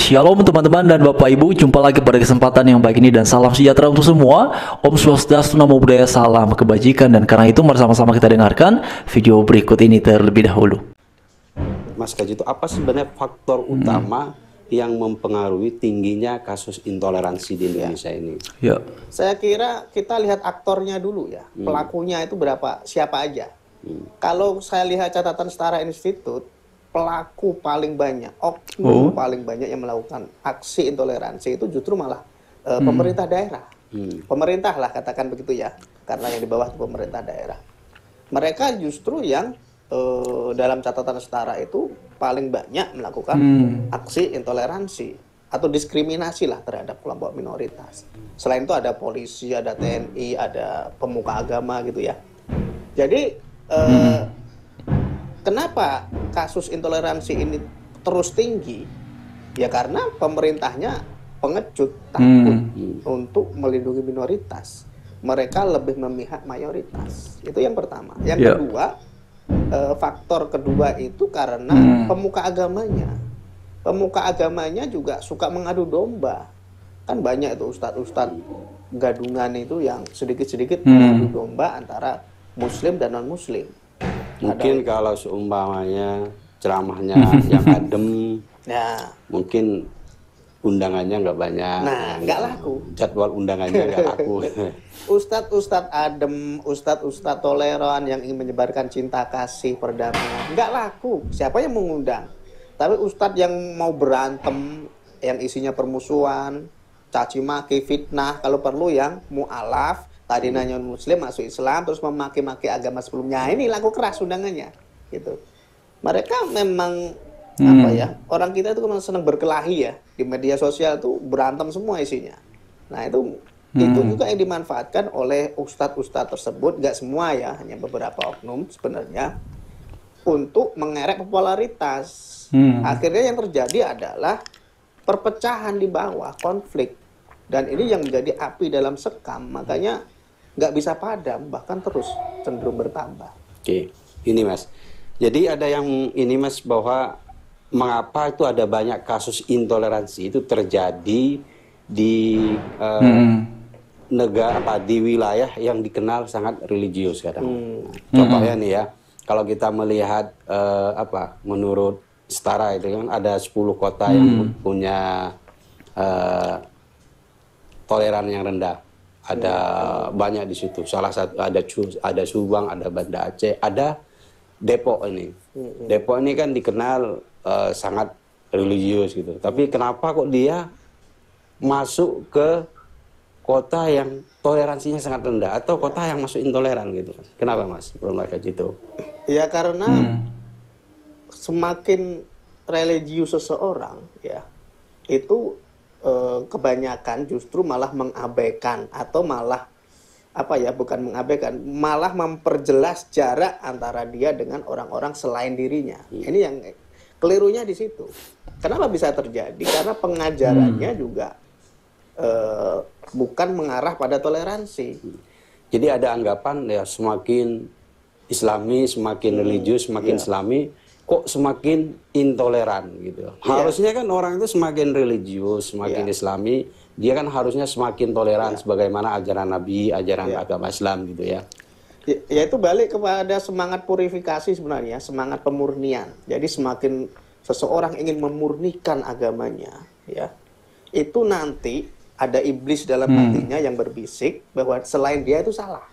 Shalom teman-teman dan Bapak Ibu, jumpa lagi pada kesempatan yang baik ini dan salam sejahtera untuk semua. Om Swastiastu, Namo Buddhaya, salam kebajikan. Dan karena itu mari sama-sama kita dengarkan video berikut ini terlebih dahulu. Mas Kaji, itu apa sebenarnya faktor utama yang mempengaruhi tingginya kasus intoleransi di Indonesia ini? Ya. Saya kira kita lihat aktornya dulu ya, pelakunya itu berapa, siapa aja. Kalau saya lihat catatan Setara Institute, pelaku paling banyak, oknum paling banyak yang melakukan aksi intoleransi itu justru malah pemerintah daerah. Pemerintah lah, katakan begitu ya, karena yang di bawah itu pemerintah daerah. Mereka justru yang dalam catatan Setara itu paling banyak melakukan aksi intoleransi atau diskriminasi lah terhadap kelompok minoritas. Selain itu ada polisi, ada TNI, ada pemuka agama gitu ya. Jadi kenapa kasus intoleransi ini terus tinggi? Ya karena pemerintahnya pengecut, takut untuk melindungi minoritas. Mereka lebih memihak mayoritas. Itu yang pertama. Yang kedua, faktor kedua itu karena pemuka agamanya. Pemuka agamanya juga suka mengadu domba. Kan banyak itu ustadz-ustadz gadungan itu yang sedikit-sedikit mengadu domba antara muslim dan non-muslim. Mungkin kalau seumpamanya ceramahnya yang adem, ya mungkin undangannya nggak banyak. Nah, nggak laku. Jadwal undangannya nggak laku. Ustadz-ustadz adem, ustadz-ustadz toleran yang ingin menyebarkan cinta kasih, perdamaian, nggak laku. Siapa yang mengundang? Tapi ustadz yang mau berantem, yang isinya permusuhan, caci maki, fitnah, kalau perlu yang mu'alaf, tadinya non muslim masuk Islam terus memaki-maki agama sebelumnya, ini laku keras undangannya gitu. Mereka memang apa ya, orang kita itu memang senang berkelahi ya, di media sosial tuh berantem semua isinya. Nah itu juga yang dimanfaatkan oleh ustadz-ustadz tersebut, nggak semua ya, hanya beberapa oknum sebenarnya, untuk mengerek popularitas. Akhirnya yang terjadi adalah perpecahan di bawah, konflik, dan ini yang menjadi api dalam sekam, makanya nggak bisa padam, bahkan terus cenderung bertambah. Oke, ini Mas. Jadi ada yang ini Mas, bahwa mengapa itu ada banyak kasus intoleransi itu terjadi di negara di wilayah yang dikenal sangat religius kadang. Contohnya nih ya, kalau kita melihat menurut Setara itu kan ada 10 kota yang punya toleran yang rendah. Ada banyak di situ. Salah satu ada Subang, ada Banda Aceh, ada Depok ini. Depok ini kan dikenal sangat religius gitu. Tapi kenapa kok dia masuk ke kota yang toleransinya sangat rendah atau kota yang masuk intoleran gitu? Kenapa Mas? Belum lagi gitu. Ya karena semakin religius seseorang ya, itu kebanyakan justru malah mengabaikan atau malah bukan mengabaikan, malah memperjelas jarak antara dia dengan orang-orang selain dirinya. Ini yang kelirunya di situ. Kenapa bisa terjadi? Karena pengajarannya juga bukan mengarah pada toleransi. Jadi ada anggapan ya semakin Islami, semakin religius, semakin Islami, kok semakin intoleran gitu. Harusnya kan orang itu semakin religius, semakin Islami, dia kan harusnya semakin toleran sebagaimana ajaran Nabi, ajaran agama Islam gitu ya. Ya itu balik kepada semangat purifikasi sebenarnya, semangat pemurnian. Jadi semakin seseorang ingin memurnikan agamanya, ya, itu nanti ada iblis dalam hatinya yang berbisik bahwa selain dia itu salah.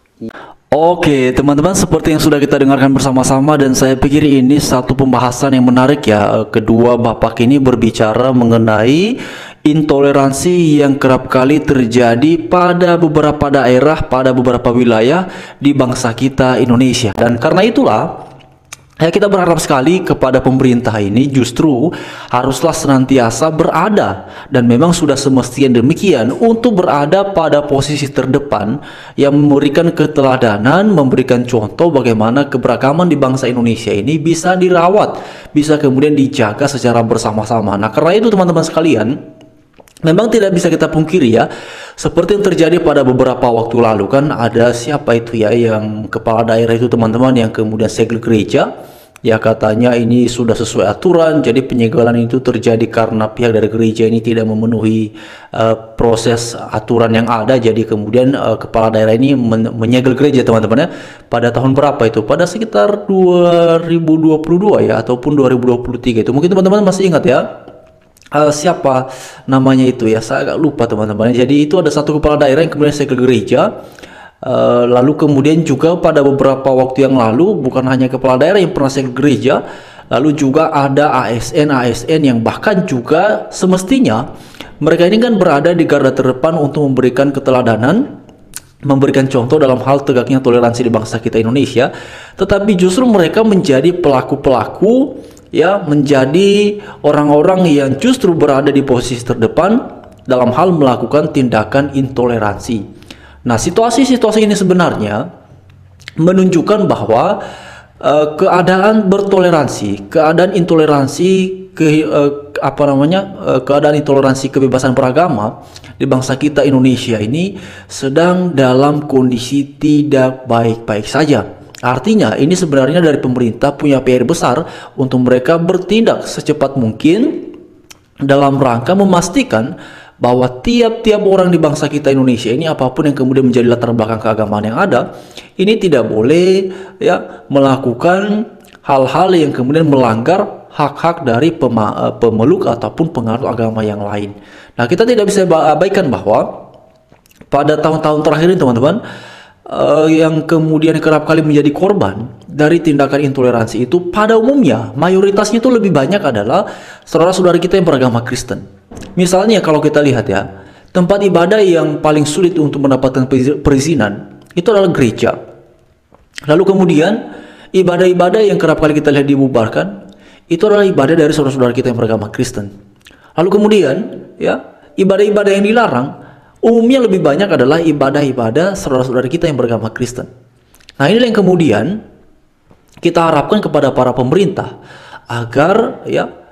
Oke teman-teman, seperti yang sudah kita dengarkan bersama-sama, dan saya pikir ini satu pembahasan yang menarik ya. Kedua bapak ini berbicara mengenai intoleransi yang kerap kali terjadi pada beberapa daerah, pada beberapa wilayah di bangsa kita Indonesia. Dan karena itulah ya kita berharap sekali kepada pemerintah ini justru haruslah senantiasa berada, dan memang sudah semestinya demikian, untuk berada pada posisi terdepan yang memberikan keteladanan, memberikan contoh bagaimana keberagaman di bangsa Indonesia ini bisa dirawat, bisa kemudian dijaga secara bersama-sama. Nah karena itu teman-teman sekalian, memang tidak bisa kita pungkiri ya, seperti yang terjadi pada beberapa waktu lalu kan, ada siapa itu ya yang kepala daerah itu teman-teman yang kemudian segel gereja Ya katanya ini sudah sesuai aturan, jadi penyegelan itu terjadi karena pihak dari gereja ini tidak memenuhi proses aturan yang ada. Jadi kemudian kepala daerah ini menyegel gereja, teman-teman ya. Pada tahun berapa itu? Pada sekitar 2022 ya, ataupun 2023 itu. Mungkin teman-teman masih ingat ya. Siapa namanya itu ya? Saya agak lupa, teman-teman. Jadi itu ada satu kepala daerah yang kemudian segel gereja. Lalu kemudian juga pada beberapa waktu yang lalu, bukan hanya kepala daerah yang pernah segel gereja, lalu juga ada ASN yang bahkan juga semestinya mereka ini kan berada di garda terdepan untuk memberikan keteladanan, memberikan contoh dalam hal tegaknya toleransi di bangsa kita Indonesia, tetapi justru mereka menjadi pelaku-pelaku ya, menjadi orang-orang yang justru berada di posisi terdepan dalam hal melakukan tindakan intoleransi. Nah, situasi-situasi ini sebenarnya menunjukkan bahwa keadaan bertoleransi, keadaan intoleransi, keadaan intoleransi kebebasan beragama di bangsa kita Indonesia ini sedang dalam kondisi tidak baik-baik saja. Artinya ini sebenarnya dari pemerintah punya PR besar untuk mereka bertindak secepat mungkin dalam rangka memastikan bahwa tiap-tiap orang di bangsa kita Indonesia ini, apapun yang kemudian menjadi latar belakang keagamaan yang ada, ini tidak boleh ya melakukan hal-hal yang kemudian melanggar hak-hak dari pemeluk ataupun penganut agama yang lain. Nah, kita tidak bisa abaikan bahwa pada tahun-tahun terakhir ini, teman-teman, yang kemudian kerap kali menjadi korban dari tindakan intoleransi itu pada umumnya mayoritasnya itu lebih banyak adalah saudara-saudara kita yang beragama Kristen. Misalnya kalau kita lihat ya, tempat ibadah yang paling sulit untuk mendapatkan perizinan itu adalah gereja. Lalu kemudian ibadah-ibadah yang kerap kali kita lihat dibubarkan itu adalah ibadah dari saudara-saudara kita yang beragama Kristen. Lalu kemudian ya, ibadah-ibadah yang dilarang umumnya lebih banyak adalah ibadah-ibadah saudara-saudara kita yang beragama Kristen. Nah, inilah yang kemudian kita harapkan kepada para pemerintah agar ya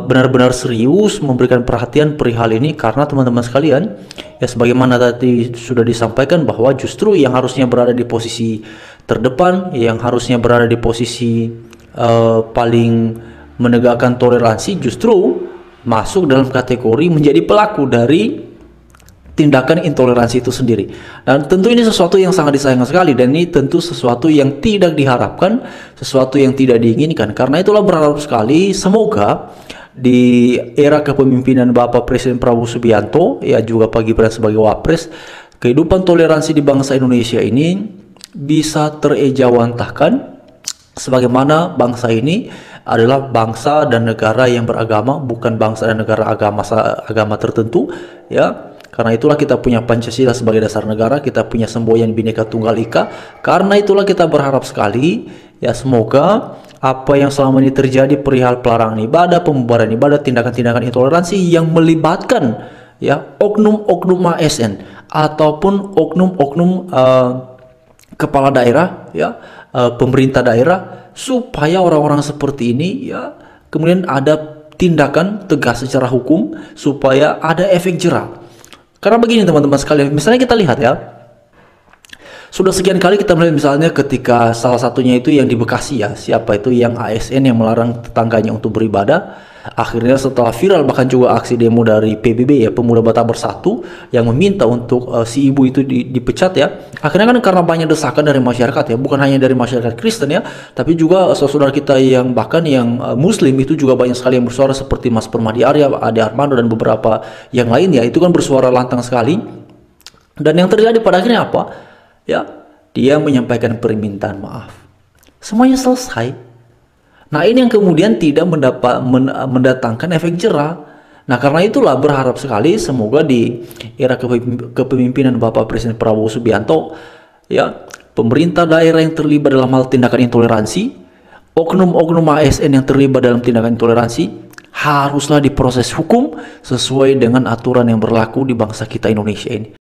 benar-benar serius memberikan perhatian perihal ini, karena teman-teman sekalian ya, sebagaimana tadi sudah disampaikan bahwa justru yang harusnya berada di posisi terdepan, yang harusnya berada di posisi paling menegakkan toleransi, justru masuk dalam kategori menjadi pelaku dari tindakan intoleransi itu sendiri. Dan tentu ini sesuatu yang sangat disayangkan sekali, dan ini tentu sesuatu yang tidak diharapkan, sesuatu yang tidak diinginkan. Karena itulah berharap sekali semoga di era kepemimpinan Bapak Presiden Prabowo Subianto ya, juga Pak Gibran sebagai Wapres, kehidupan toleransi di bangsa Indonesia ini bisa terejawantahkan, sebagaimana bangsa ini adalah bangsa dan negara yang beragama, bukan bangsa dan negara agama tertentu ya. Karena itulah kita punya Pancasila sebagai dasar negara, kita punya semboyan Bhinneka Tunggal Ika. Karena itulah kita berharap sekali ya, semoga apa yang selama ini terjadi perihal pelarangan ibadah, pembubaran ibadah, tindakan-tindakan intoleransi yang melibatkan ya oknum-oknum ASN ataupun oknum-oknum kepala daerah ya, pemerintah daerah, supaya orang-orang seperti ini ya kemudian ada tindakan tegas secara hukum, supaya ada efek jera. Karena begini teman-teman sekalian, misalnya kita lihat ya, sudah sekian kali kita melihat misalnya ketika salah satunya itu yang di Bekasi ya, siapa itu yang ASN yang melarang tetangganya untuk beribadah. Akhirnya setelah viral, bahkan juga aksi demo dari PBB ya, Pemuda Batak Bersatu, yang meminta untuk si ibu itu dipecat ya. Akhirnya kan karena banyak desakan dari masyarakat ya, bukan hanya dari masyarakat Kristen ya, tapi juga saudara kita yang bahkan yang Muslim itu juga banyak sekali yang bersuara, seperti Mas Permadi Arya, Ade Armando, dan beberapa yang lain ya, itu kan bersuara lantang sekali. Dan yang terjadi pada akhirnya apa? Ya, dia menyampaikan permintaan maaf. Semuanya selesai. Nah, ini yang kemudian tidak mendatangkan efek jera. Nah, karena itulah berharap sekali semoga di era kepemimpinan Bapak Presiden Prabowo Subianto ya, pemerintah daerah yang terlibat dalam hal tindakan intoleransi, oknum-oknum ASN yang terlibat dalam tindakan intoleransi, haruslah diproses hukum sesuai dengan aturan yang berlaku di bangsa kita Indonesia ini.